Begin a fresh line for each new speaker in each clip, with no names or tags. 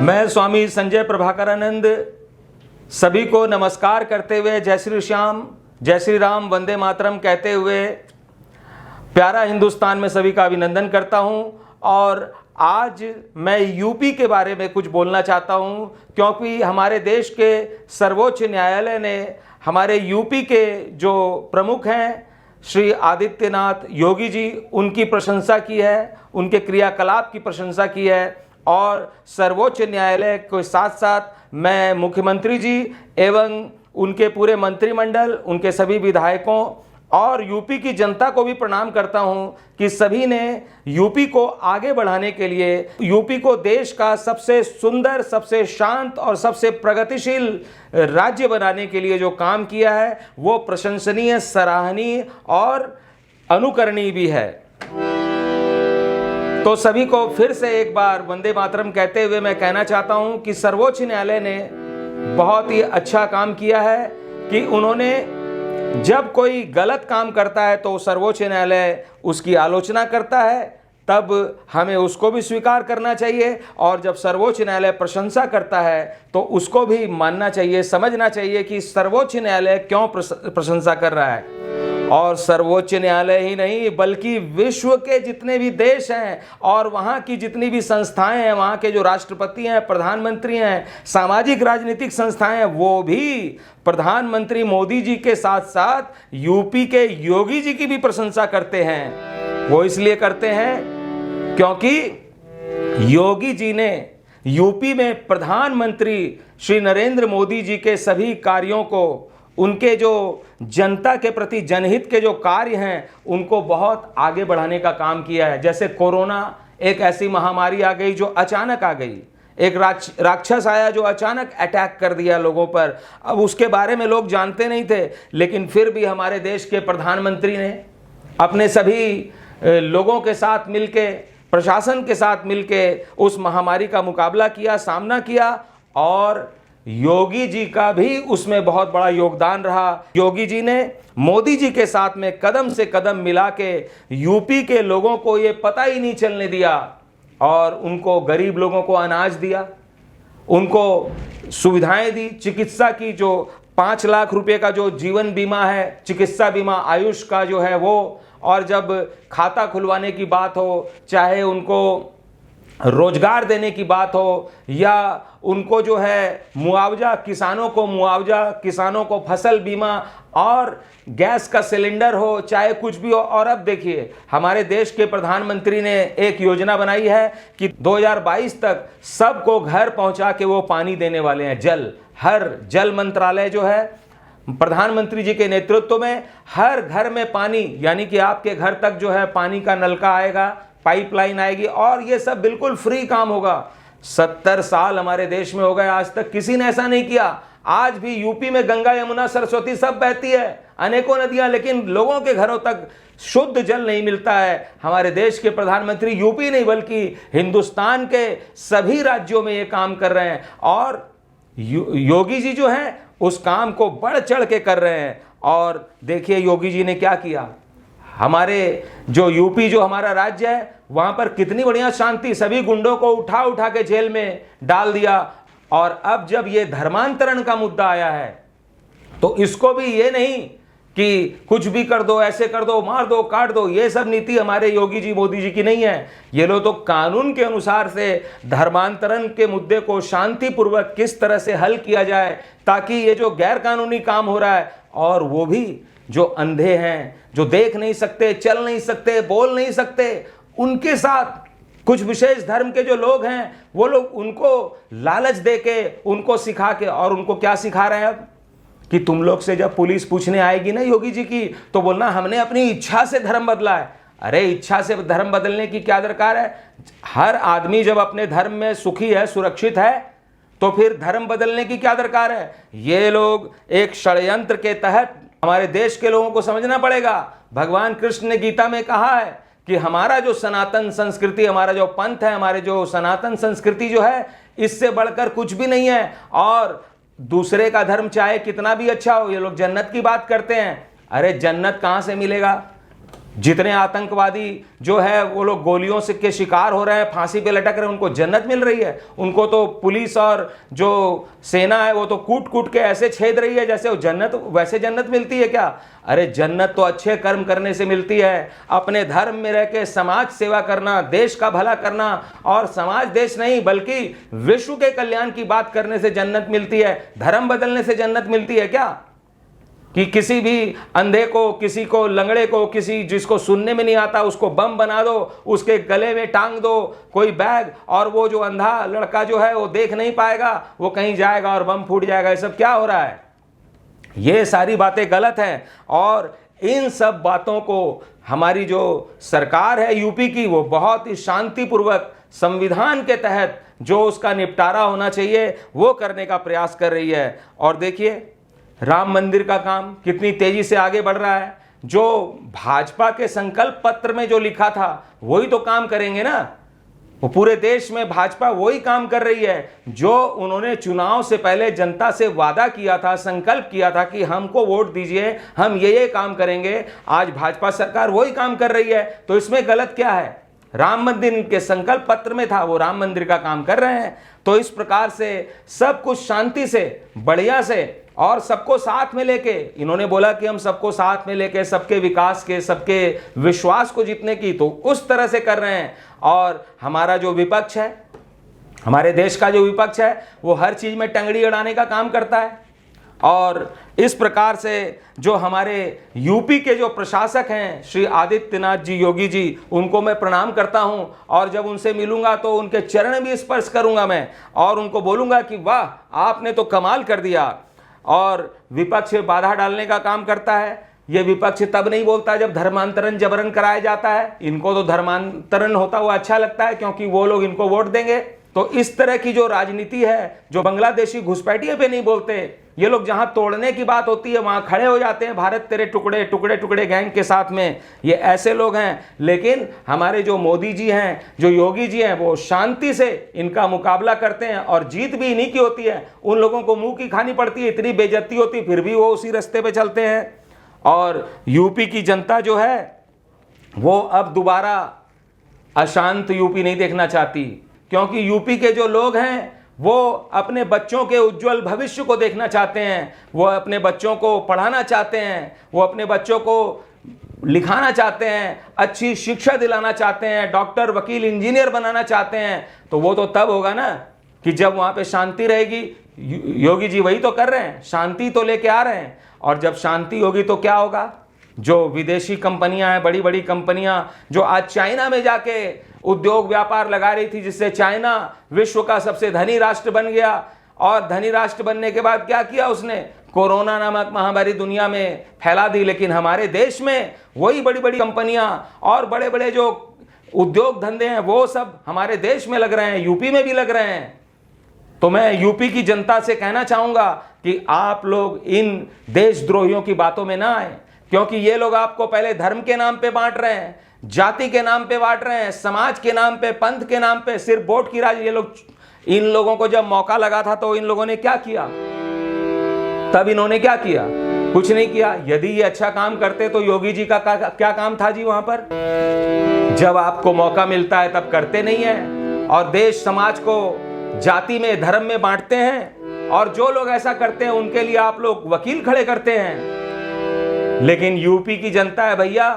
मैं स्वामी संजय प्रभाकरानंद सभी को नमस्कार करते हुए जय श्री श्याम, जय श्री राम, वंदे मातरम कहते हुए प्यारा हिंदुस्तान में सभी का अभिनंदन करता हूं। और आज मैं यूपी के बारे में कुछ बोलना चाहता हूं, क्योंकि हमारे देश के सर्वोच्च न्यायालय ने हमारे यूपी के जो प्रमुख हैं श्री आदित्यनाथ योगी जी, उनकी प्रशंसा की है, उनके क्रियाकलाप की प्रशंसा की है। और सर्वोच्च न्यायालय के साथ साथ मैं मुख्यमंत्री जी एवं उनके पूरे मंत्रिमंडल, उनके सभी विधायकों और यूपी की जनता को भी प्रणाम करता हूं कि सभी ने यूपी को आगे बढ़ाने के लिए, यूपी को देश का सबसे सुंदर, सबसे शांत और सबसे प्रगतिशील राज्य बनाने के लिए जो काम किया है वो प्रशंसनीय, सराहनीय और अनुकरणीय भी है। तो सभी को फिर से एक बार वंदे मातरम कहते हुए मैं कहना चाहता हूं कि सर्वोच्च न्यायालय ने बहुत ही अच्छा काम किया है कि उन्होंने जब कोई गलत काम करता है तो सर्वोच्च न्यायालय उसकी आलोचना करता है, तब हमें उसको भी स्वीकार करना चाहिए। और जब सर्वोच्च न्यायालय प्रशंसा करता है तो उसको भी मानना चाहिए, समझना चाहिए कि सर्वोच्च न्यायालय क्यों प्रशंसा कर रहा है। और सर्वोच्च न्यायालय ही नहीं बल्कि विश्व के जितने भी देश हैं और वहाँ की जितनी भी संस्थाएं हैं, वहाँ के जो राष्ट्रपति हैं, प्रधानमंत्री हैं, सामाजिक राजनीतिक संस्थाएं हैं, वो भी प्रधानमंत्री मोदी जी के साथ साथ यूपी के योगी जी की भी प्रशंसा करते हैं। वो इसलिए करते हैं क्योंकि योगी जी ने यूपी में प्रधानमंत्री श्री नरेंद्र मोदी जी के सभी कार्यों को, उनके जो जनता के प्रति जनहित के जो कार्य हैं उनको बहुत आगे बढ़ाने का काम किया है। जैसे कोरोना एक ऐसी महामारी आ गई जो अचानक आ गई, एक राक्षस आया जो अचानक अटैक कर दिया लोगों पर। अब उसके बारे में लोग जानते नहीं थे, लेकिन फिर भी हमारे देश के प्रधानमंत्री ने अपने सभी लोगों के साथ मिलके, प्रशासन के साथ मिलके उस महामारी का मुकाबला किया, सामना किया। और योगी जी का भी उसमें बहुत बड़ा योगदान रहा। योगी जी ने मोदी जी के साथ में कदम से कदम मिला के यूपी के लोगों को ये पता ही नहीं चलने दिया और उनको, गरीब लोगों को अनाज दिया, उनको सुविधाएं दी, चिकित्सा की, जो 5 लाख रुपए का जो जीवन बीमा है, चिकित्सा बीमा आयुष का जो है वो। और जब खाता खुलवाने की बात हो, चाहे उनको रोजगार देने की बात हो या उनको जो है मुआवजा, किसानों को मुआवजा, किसानों को फसल बीमा और गैस का सिलेंडर हो, चाहे कुछ भी हो। और अब देखिए हमारे देश के प्रधानमंत्री ने एक योजना बनाई है कि 2022 तक सबको घर पहुंचा के वो पानी देने वाले हैं। हर जल मंत्रालय जो है प्रधानमंत्री जी के नेतृत्व में, हर घर में पानी, यानी कि आपके घर तक जो है पानी का नलका आएगा, पाइपलाइन आएगी और ये सब बिल्कुल फ्री काम होगा। 70 साल हमारे देश में हो गए, आज तक किसी ने ऐसा नहीं किया। आज भी यूपी में गंगा, यमुना, सरस्वती सब बहती है, अनेकों नदियां, लेकिन लोगों के घरों तक शुद्ध जल नहीं मिलता है। हमारे देश के प्रधानमंत्री यूपी नहीं बल्कि हिंदुस्तान के सभी राज्यों में ये काम कर रहे हैं। और योगी जी जो हैं उस काम को बढ़ चढ़ के कर रहे हैं। और देखिए योगी जी ने क्या किया, हमारे जो यूपी, जो हमारा राज्य है, वहां पर कितनी बढ़िया शांति, सभी गुंडों को उठा उठा के जेल में डाल दिया। और अब जब ये धर्मांतरण का मुद्दा आया है तो इसको भी ये नहीं कि कुछ भी कर दो, ऐसे कर दो, मार दो, काट दो, ये सब नीति हमारे योगी जी, मोदी जी की नहीं है। ये लोग तो कानून के अनुसार से धर्मांतरण के मुद्दे को शांतिपूर्वक किस तरह से हल किया जाए ताकि ये जो गैर कानूनी काम हो रहा है, और वो भी जो अंधे हैं, जो देख नहीं सकते, चल नहीं सकते, बोल नहीं सकते, उनके साथ कुछ विशेष धर्म के जो लोग हैं वो लोग उनको लालच देके, उनको सिखा के, और उनको क्या सिखा रहे हैं अब कि तुम लोग से जब पुलिस पूछने आएगी ना योगी जी की, तो बोलना हमने अपनी इच्छा से धर्म बदला है। अरे इच्छा से धर्म बदलने की क्या दरकार है? हर आदमी जब अपने धर्म में सुखी है, सुरक्षित है, तो फिर धर्म बदलने की क्या दरकार है? ये लोग एक षड्यंत्र के तहत, हमारे देश के लोगों को समझना पड़ेगा। भगवान कृष्ण ने गीता में कहा है कि हमारा जो सनातन संस्कृति, हमारा जो पंथ है, हमारे जो सनातन संस्कृति जो है, इससे बढ़कर कुछ भी नहीं है। और दूसरे का धर्म चाहे कितना भी अच्छा हो, ये लोग जन्नत की बात करते हैं। अरे जन्नत कहाँ से मिलेगा? जितने आतंकवादी जो है वो लोग गोलियों से के शिकार हो रहे हैं, फांसी पे लटक रहे हैं, उनको जन्नत मिल रही है। उनको तो पुलिस और जो सेना है वो तो कूट कूट के ऐसे छेद रही है जैसे वो जन्नत, वैसे जन्नत मिलती है क्या? अरे जन्नत तो अच्छे कर्म करने से मिलती है, अपने धर्म में रह के समाज सेवा करना, देश का भला करना, और समाज देश नहीं बल्कि विश्व के कल्याण की बात करने से जन्नत मिलती है। धर्म बदलने से जन्नत मिलती है क्या? कि किसी भी अंधे को, किसी को लंगड़े को, किसी जिसको सुनने में नहीं आता उसको बम बना दो, उसके गले में टांग दो कोई बैग, और वो जो अंधा लड़का जो है वो देख नहीं पाएगा, वो कहीं जाएगा और बम फूट जाएगा। ये सब क्या हो रहा है? ये सारी बातें गलत हैं। और इन सब बातों को हमारी जो सरकार है यूपी की, वो बहुत ही शांतिपूर्वक संविधान के तहत जो उसका निपटारा होना चाहिए वो करने का प्रयास कर रही है। और देखिए राम मंदिर का काम कितनी तेजी से आगे बढ़ रहा है। जो भाजपा के संकल्प पत्र में जो लिखा था वही तो काम करेंगे ना। वो पूरे देश में भाजपा वही काम कर रही है जो उन्होंने चुनाव से पहले जनता से वादा किया था, संकल्प किया था कि हमको वोट दीजिए, हम ये काम करेंगे। आज भाजपा सरकार वही काम कर रही है, तो इसमें गलत क्या है? राम मंदिर के संकल्प पत्र में था, वो राम मंदिर का काम कर रहे हैं। तो इस प्रकार से सब कुछ शांति से, बढ़िया से, और सबको साथ में लेके, इन्होंने बोला कि हम सबको साथ में लेके सबके विकास के, सबके विश्वास को जीतने की, तो उस तरह से कर रहे हैं। और हमारा जो विपक्ष है, हमारे देश का जो विपक्ष है, वो हर चीज में टंगड़ी अड़ाने का काम करता है। और इस प्रकार से जो हमारे यूपी के जो प्रशासक हैं श्री आदित्यनाथ जी, योगी जी, उनको मैं प्रणाम करता हूं। और जब उनसे मिलूंगा तो उनके चरण भी स्पर्श करूंगा मैं, और उनको बोलूंगा कि वाह, आपने तो कमाल कर दिया। और विपक्ष बाधा डालने का काम करता है। ये विपक्ष तब नहीं बोलता जब धर्मांतरण जबरन कराया जाता है। इनको तो धर्मांतरण होता हुआ अच्छा लगता है क्योंकि वो लोग इनको वोट देंगे। तो इस तरह की जो राजनीति है, जो बांग्लादेशी घुसपैठिए पे नहीं बोलते, ये लोग जहां तोड़ने की बात होती है वहां खड़े हो जाते हैं, भारत तेरे टुकड़े टुकड़े टुकड़े गैंग के साथ में। ये ऐसे लोग हैं। लेकिन हमारे जो मोदी जी हैं, जो योगी जी हैं, वो शांति से इनका मुकाबला करते हैं, और जीत भी इन्हीं की होती है। उन लोगों को मुंह की खानी पड़ती है, इतनी बेइज्जती होती है, फिर भी वो उसी रास्ते पे चलते हैं। और यूपी की जनता जो है वो अब दोबारा अशांत यूपी नहीं देखना चाहती, क्योंकि यूपी के जो लोग हैं वो अपने बच्चों के उज्जवल भविष्य को देखना चाहते हैं। वो अपने बच्चों को पढ़ाना चाहते हैं, वो अपने बच्चों को लिखाना चाहते हैं, अच्छी शिक्षा दिलाना चाहते हैं, डॉक्टर, वकील, इंजीनियर बनाना चाहते हैं। तो वो तो तब होगा ना कि जब वहाँ पे शांति रहेगी। योगी जी वही तो कर रहे हैं, शांति तो लेके आ रहे हैं। और जब शांति होगी तो क्या होगा? जो विदेशी कंपनियां हैं, बड़ी बड़ी कंपनियां जो आज चाइना में जाके उद्योग व्यापार लगा रही थी, जिससे चाइना विश्व का सबसे धनी राष्ट्र बन गया। और धनी राष्ट्र बनने के बाद क्या किया उसने? कोरोना नामक महामारी दुनिया में फैला दी। लेकिन हमारे देश में वही बड़ी बड़ी कंपनियां और बड़े बड़े जो उद्योग धंधे हैं वो सब हमारे देश में लग रहे हैं, यूपी में भी लग रहे हैं। तो मैं यूपी की जनता से कहना चाहूंगा कि आप लोग इन देशद्रोहियों की बातों में ना आए, क्योंकि ये लोग आपको पहले धर्म के नाम पे बांट रहे हैं, जाति के नाम पे बांट रहे हैं, समाज के नाम पे, पंथ के नाम पे, सिर्फ वोट की राज। ये लोग, इन लोगों को जब मौका लगा था तो इन लोगों ने क्या किया? तब इन्होंने क्या किया? कुछ नहीं किया। यदि ये अच्छा काम करते तो योगी जी का क्या काम था जी वहां पर? जब आपको मौका मिलता है तब करते नहीं है, और देश समाज को जाति में, धर्म में बांटते हैं। और जो लोग ऐसा करते हैं उनके लिए आप लोग वकील खड़े करते हैं। लेकिन यूपी की जनता है भैया,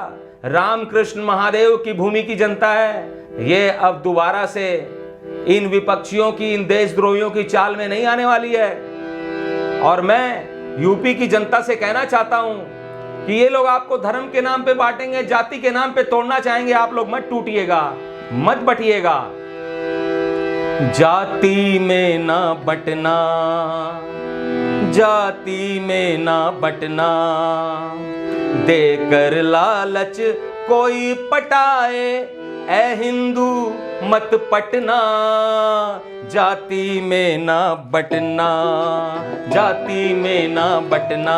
रामकृष्ण महादेव की भूमि की जनता है, ये अब दोबारा से इन विपक्षियों की, इन देशद्रोहियों की चाल में नहीं आने वाली है। और मैं यूपी की जनता से कहना चाहता हूं कि ये लोग आपको धर्म के नाम पे बांटेंगे, जाति के नाम पे तोड़ना चाहेंगे, आप लोग मत टूटिएगा, मत बटिएगा। जाति में ना बटना, जाति में ना बटना, देकर लालच कोई पटाए, ऐ हिंदू मत पटना। जाति में ना बटना, जाति में ना बटना,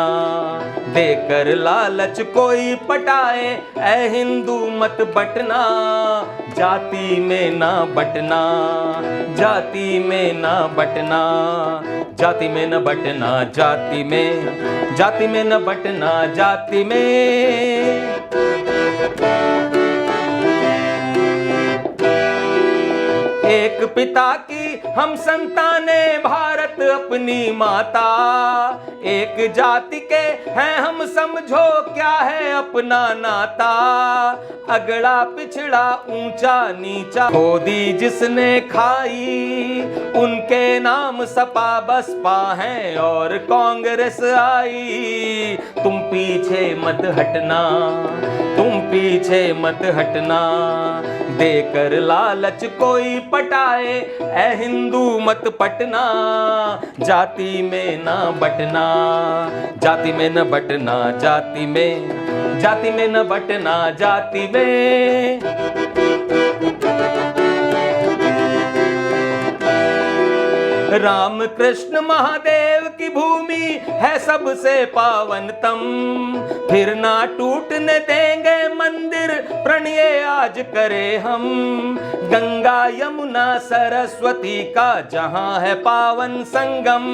देकर लालच कोई पटाए, ऐ हिंदू मत बटना। जाति में ना बटना, जाति में ना बटना, जाति में न बटना, जाति में न बटना, जाति में। एक पिता की हम संताने भारत अपनी माता, एक जाति के हैं हम समझो क्या है अपना नाता। अगड़ा पिछड़ा ऊंचा नीचा खोदी जिसने खाई, उनके नाम सपा बसपा हैं और कांग्रेस आई। तुम पीछे मत हटना, तुम पीछे मत हटना, देकर लालच कोई पटाए ऐ हिंदू मत पटना। जाति में ना बटना, जाति में न बटना, जाति में न बटना, जाति में। राम कृष्ण महादेव की भूमि है सबसे पावनतम, फिर ना टूटने देंगे मंदिर प्रणय आज करे हम। गंगा यमुना सरस्वती का जहां है पावन संगम,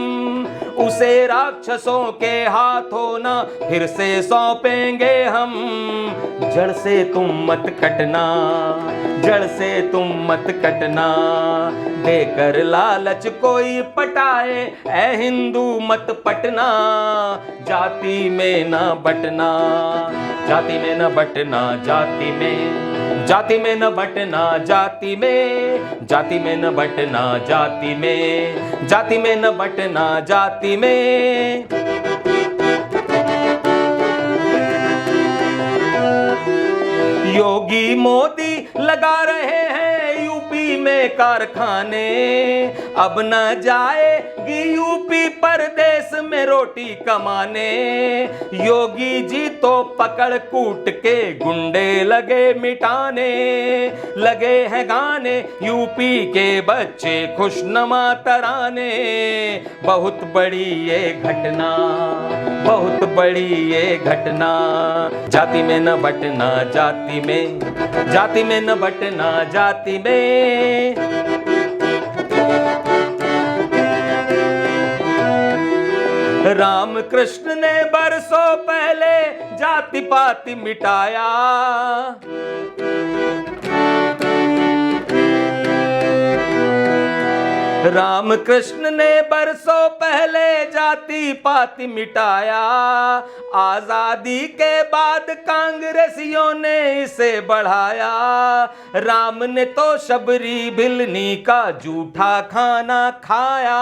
उसे राक्षसों के हाथों ना फिर से सौंपेंगे हम। जड़ से तुम मत कटना, जड़ से तुम मत कटना, देकर लालच कोई पटाए ऐ हिंदू मत पटना। जाति में न बटना, जाति में न बटना, जाति में, जाति में न बटना, जाति में, जाति में न बटना, जाति में, जाति में न बटना, जाति में। योगी मोदी लगा रहे हैं यूपी में कारखाने, अब न जाएगी यूपी परदेश में रोटी कमाने। योगी जी तो पकड़ कूट के गुंडे लगे मिटाने, लगे हैं गाने यूपी के बच्चे खुशनुमा तराने। बहुत बड़ी ये घटना, बहुत बड़ी ये घटना, जाति में न बटना, जाति में, जाति में न बटना, जाति में। राम कृष्ण ने बरसों पहले जाति पाति मिटाया, राम कृष्ण ने बरसों पहले जाति पाति मिटाया। आजादी के बाद कांग्रेसियों ने इसे बढ़ाया। राम ने तो शबरी भिलनी का जूठा खाना खाया।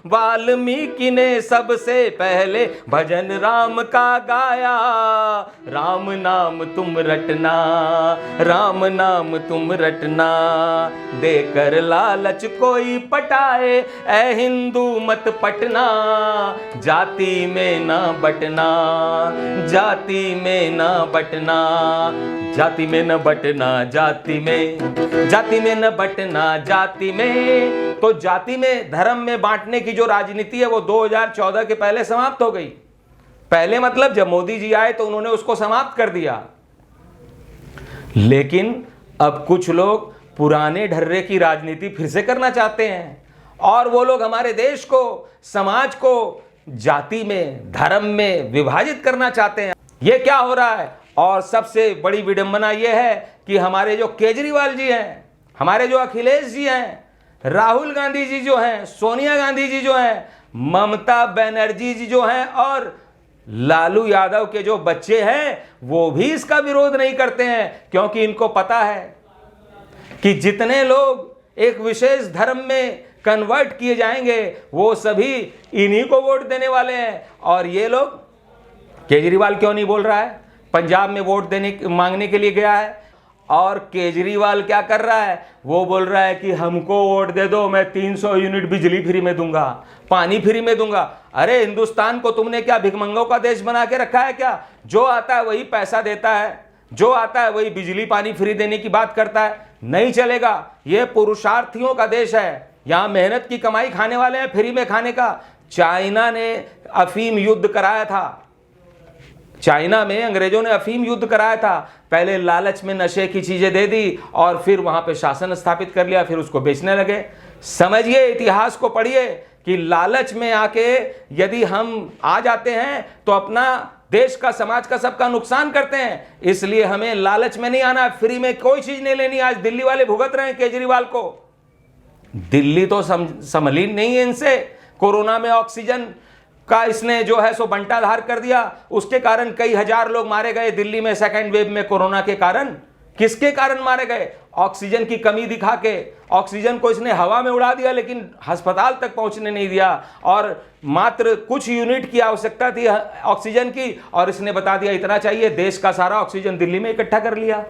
वाल्मीकि ने सबसे पहले भजन राम का गाया। राम नाम तुम रटना, राम नाम तुम रटना, देकर लालच कोई पटाए ऐ हिंदू मत पटना। जाति में ना बटना, जाति में ना बटना, जाति में न बटना, जाति में, जाति में न बटना, जाति में। तो जाति में धर्म में बांटने की जो राजनीति है वो 2014 के पहले समाप्त हो गई। पहले मतलब जब मोदी जी आए तो उन्होंने उसको समाप्त कर दिया। लेकिन अब कुछ लोग पुराने ढर्रे की राजनीति फिर से करना चाहते हैं और वो लोग हमारे देश को, समाज को जाति में, धर्म में विभाजित करना चाहते हैं। ये क्या हो रहा है? और सबसे बड़ी विडंबना ये है कि हमारे जो केजरीवाल जी हैं, हमारे जो अखिलेश जी हैं, राहुल गांधी जी जो हैं, सोनिया गांधी जी जो हैं, ममता बनर्जी जी जो हैं और लालू यादव के जो बच्चे हैं वो भी इसका विरोध नहीं करते हैं, क्योंकि इनको पता है कि जितने लोग एक विशेष धर्म में कन्वर्ट किए जाएंगे वो सभी इन्हीं को वोट देने वाले हैं। और ये लोग, केजरीवाल क्यों नहीं बोल रहा है? पंजाब में वोट देने मांगने के लिए गया है और केजरीवाल क्या कर रहा है? वो बोल रहा है कि हमको वोट दे दो, मैं 300 यूनिट बिजली फ्री में दूंगा, पानी फ्री में दूंगा। अरे हिंदुस्तान को तुमने क्या भिखमंगों का देश बना के रखा है क्या? जो आता है वही पैसा देता है, जो आता है वही बिजली पानी फ्री देने की बात करता है। नहीं चलेगा। ये पुरुषार्थियों का देश है, यहां मेहनत की कमाई खाने वाले हैं फ्री में खाने का। चाइना ने अफीम युद्ध कराया था, चाइना में अंग्रेजों ने अफीम युद्ध कराया था। पहले लालच में नशे की चीजें दे दी और फिर वहां पे शासन स्थापित कर लिया, फिर उसको बेचने लगे। समझिए, इतिहास को पढ़िए कि लालच में आके यदि हम आ जाते हैं तो अपना देश का, समाज का, सबका नुकसान करते हैं। इसलिए हमें लालच में नहीं आना, फ्री में कोई चीज नहीं लेनी। आज दिल्ली वाले भुगत रहे हैं केजरीवाल को। दिल्ली तो संभली नहीं है इनसे। कोरोना में ऑक्सीजन का इसने जो है सो बंटाधार कर दिया, उसके कारण कई हजार लोग मारे गए दिल्ली में सेकेंड वेव में कोरोना के कारण। किसके कारण मारे गए? ऑक्सीजन की कमी दिखा के। ऑक्सीजन को इसने हवा में उड़ा दिया, लेकिन अस्पताल तक पहुंचने नहीं दिया, और मात्र कुछ यूनिट की आवश्यकता थी ऑक्सीजन की, और इसने बता दिया इतना चाहिए। देश का सारा ऑक्सीजन दिल्ली में इकट्ठा कर लिया।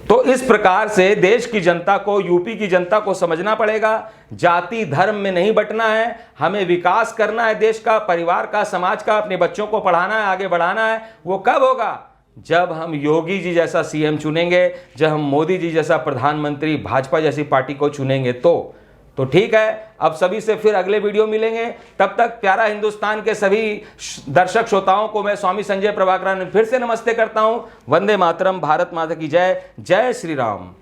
तो इस प्रकार से देश की जनता को, यूपी की जनता को समझना पड़ेगा, जाति धर्म में नहीं बंटना है। हमें विकास करना है देश का, परिवार का, समाज का, अपने बच्चों को पढ़ाना है, आगे बढ़ाना है। वो कब होगा? जब हम योगी जी जैसा सीएम चुनेंगे, जब हम मोदी जी जैसा प्रधानमंत्री, भाजपा जैसी पार्टी को चुनेंगे तो ठीक है। अब सभी से फिर अगले वीडियो मिलेंगे। तब तक प्यारा हिंदुस्तान के सभी दर्शक श्रोताओं को मैं स्वामी संजय प्रभाकरन फिर से नमस्ते करता हूं। वंदे मातरम, भारत माता की जय। जय श्री राम।